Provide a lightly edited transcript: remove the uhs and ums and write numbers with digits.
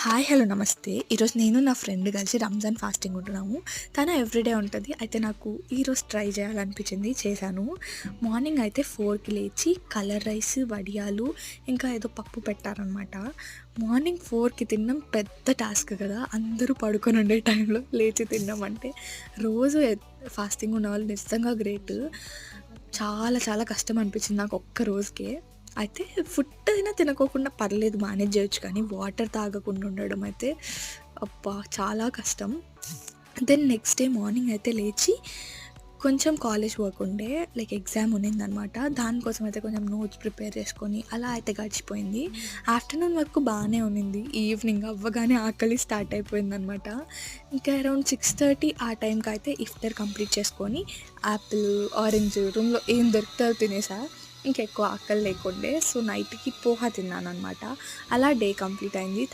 Hi! Hello! నమస్తే. ఈరోజు నేను నా ఫ్రెండ్ కలిసి రంజాన్ ఫాస్టింగ్ ఉంటున్నాము. తను ఎవ్రీడే ఉంటది. అయితే నాకు ఈరోజు ట్రై చేయాలనిపించింది, చేశాను. మార్నింగ్ అయితే 4కి లేచి కలర్ రైస్, వడియాలు ఇంకా ఏదో పప్పు పెట్టారనమాట. మార్నింగ్ 4కి తినడం పెద్ద టాస్క్ కదా! అందరూ పడుకొని ఉండే టైంలో లేచి తినడం అంటే రోజు ఫాస్టింగ్ ఉన్నవాళ్ళు నిజంగా గ్రేట్. చాలా చాలా కష్టం అనిపించింది నాకు ఒక్క రోజుకే. అయితే ఫుడ్ అయినా తినకోకుండా పర్లేదు మేనేజ్ చేయొచ్చు కానీ వాటర్ తాగకుండా ఉండడం అయితే అబ్బా! చాలా కష్టం. దెన్ నెక్స్ట్ డే మార్నింగ్ అయితే లేచి కొంచెం కాలేజ్ వర్క్ ఉండే, లైక్ ఎగ్జామ్ ఉన్నిందనమాట. దానికోసం అయితే కొంచెం నోట్స్ ప్రిపేర్ చేసుకొని అలా అయితే గడిచిపోయింది. ఆఫ్టర్‌నూన్ వరకు బానే ఉన్నింది. ఈవినింగ్ అవ్వగానే ఆకలి స్టార్ట్ అయిపోయిందనమాట. ఇంకా అరౌండ్ 6:30 ఆ టైంకి అయితే ఇఫ్తార్ కంప్లీట్ చేసుకొని యాపిల్, ఆరెంజ్ రూమ్‌లో ఏం దొరికితే అది తినేసా. ఇంకెక్కువ ఆకలి లేకుండే. సో, నైట్‌కి పోహా తిన్నాననమాట. అలా డే కంప్లీట్ అయింది.